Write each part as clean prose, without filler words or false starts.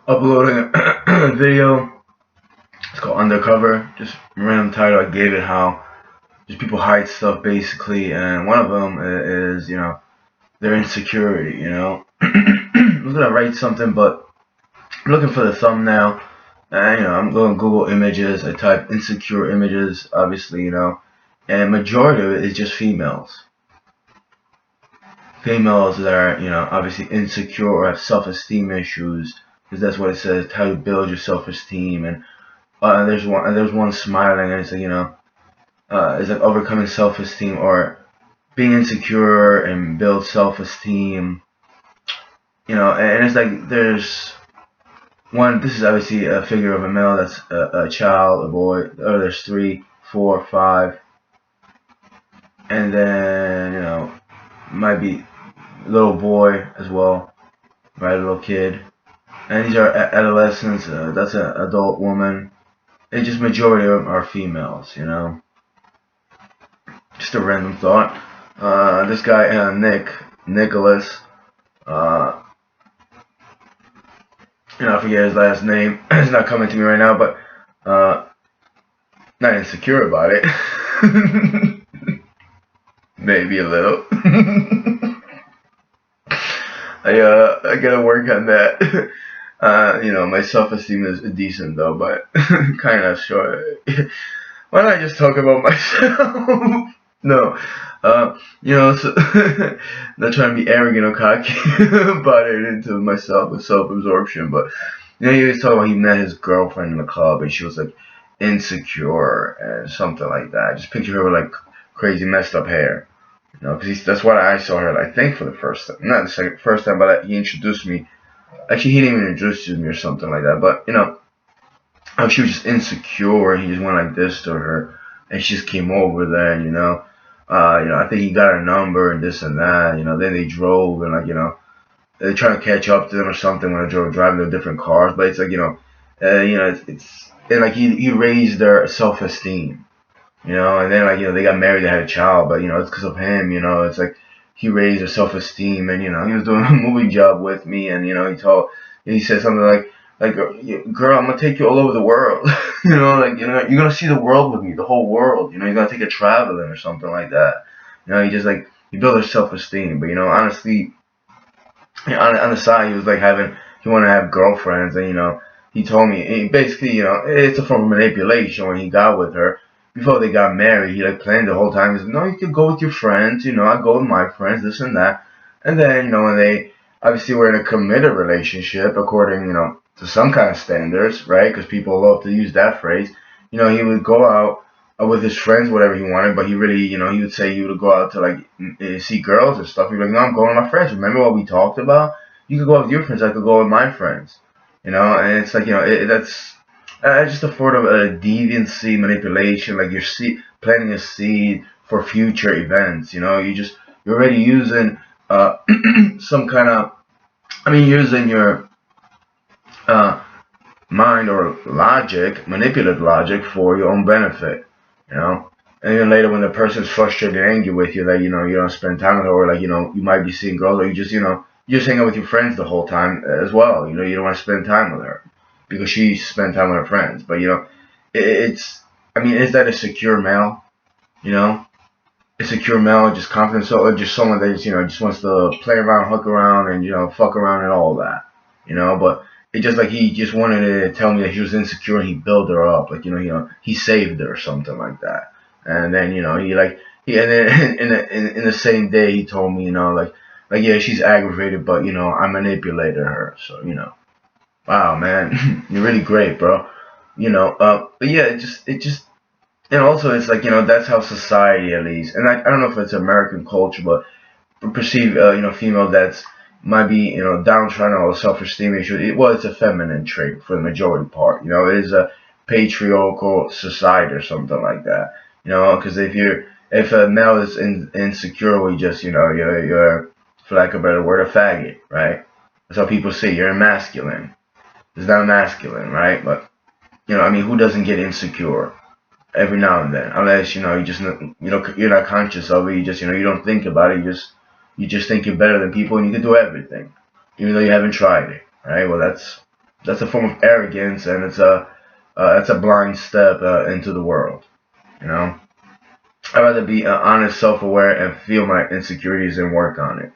uploading a video. It's called Undercover. Just random title I gave it. How just people hide stuff basically, and one of them is their insecurity. I was gonna write something, but I'm looking for the thumbnail. And I'm going to Google images. I type insecure images, obviously, and majority of it is just females. Females that are, obviously insecure or have self-esteem issues, because that's what it says. How you build your self-esteem, and there's one smiling, and it's like, it's like overcoming self-esteem or being insecure and build self-esteem. And it's like there's one. This is obviously a figure of a male. That's a child, a boy. Or there's 3, 4, 5, and then might be a little boy as well, right? A little kid. And these are adolescents. That's an adult woman. And just majority of them are females. Just a random thought. This guy, Nicholas. I forget his last name. It's not coming to me right now, but not insecure about it. Maybe a little. I gotta work on that. My self-esteem is decent though, but kind of short. Why don't I just talk about myself? No, so not trying to be arrogant or cocky about it into myself with self-absorption, but he was talking about he met his girlfriend in the club and she was like insecure and something like that. I just picture her with like crazy messed up hair, because that's what I saw her, I think, for the first time. Not the first time, but he introduced me. Actually, he didn't even introduce me or something like that. But she was just insecure. He just went like this to her, and she just came over there, and I think he got her number and this and that. Then they drove and they're trying to catch up to them or something when they drove driving their different cars. But it's like it's and like he raised their self-esteem. And then they got married, they had a child, but it's because of him. It's like he raised their self-esteem, and he was doing a movie job with me, and he said something like girl, I'm gonna take you all over the world. You're gonna see the world with me, the whole world. You're gonna take a traveling or something like that. He just he built her self-esteem. But honestly, on the side, he was like he wanted to have girlfriends, and he told me basically, it's a form of manipulation when he got with her. Before they got married, he planned the whole time. He said, no, you can go with your friends, I go with my friends, this and that. And then, when they obviously were in a committed relationship, according, to some kind of standards, right? Because people love to use that phrase. He would go out with his friends, whatever he wanted, but he really, he would say he would go out to see girls and stuff. He'd be like, no, I'm going with my friends. Remember what we talked about? You could go with your friends, I could go with my friends. And it's like, that's just a form of deviancy, manipulation. Like you're planting a seed for future events. You're already using some kind of, using your mind or logic, manipulative logic for your own benefit. And then later when the person's frustrated and angry with you, that you don't spend time with her, or you might be seeing girls, or you just hang out with your friends the whole time as well. You don't want to spend time with her because she spent time with her friends. But is that a secure male? A secure male, just confident, or just someone that just wants to play around, hook around, and fuck around and all that. But it just like he just wanted to tell me that he was insecure and he built her up, he saved her or something like that. And then and then in the same day he told me yeah, she's aggravated, but I manipulated her, so wow, man, you're really great, bro. But yeah, it just, and also it's like that's how society, at least, and I don't know if it's American culture, but perceive female that's might be downtrodden or self-esteem issue. It's a feminine trait for the majority part. It is a patriarchal society or something like that. Because if a male is insecure, we just you're, for lack of a better word, a faggot, right? That's how people say you're masculine. It's not masculine, right? But who doesn't get insecure every now and then? Unless you just you're not conscious of it. You just you don't think about it. You just think you're better than people and you can do everything, even though you haven't tried it, right? Well, that's That's a form of arrogance, and it's a blind step into the world. You know, I'd rather be honest, self-aware, and feel my insecurities and work on it.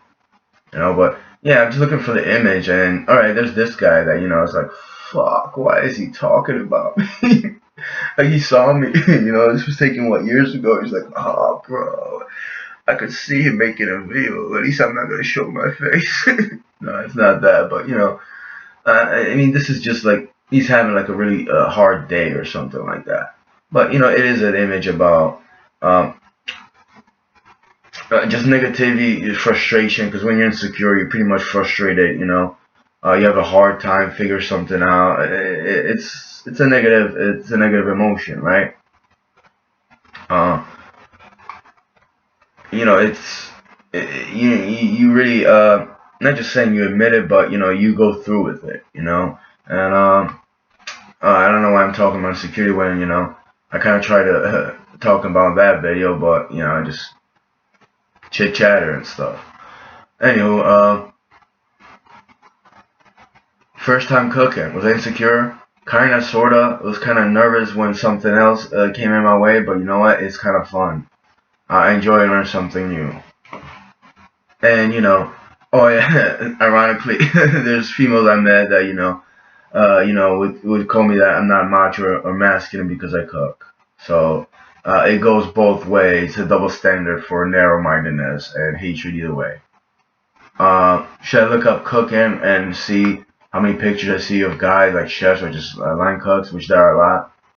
You know, but yeah, I'm just looking for the image, and all right, there's this guy that it's like, fuck, why is he talking about me? Like he saw me, this was taken what years ago. He's like, oh, bro, I could see him making a video. At least I'm not gonna show my face. No, it's not that, but I mean, this is just like he's having like a really hard day or something like that. But it is an image about um, just negativity, frustration. Because when you're insecure, you're pretty much frustrated. You have a hard time figure something out. It's a negative emotion, right? Uh, it's you really not just saying you admit it, but you go through with it. And I don't know why I'm talking about security when I kind of try to talk about that video, but I just chit chatter and stuff. Anywho, first time cooking was insecure, kinda sorta. Was kind of nervous when something else came in my way, but you know what? It's kind of fun. I enjoy learning something new. And oh yeah, ironically, there's females I met that would call me that I'm not macho or masculine because I cook. So it goes both ways. A double standard for narrow-mindedness and hatred either way. Should I look up cooking and see how many pictures I see of guys like chefs or just line cooks, which there are a lot.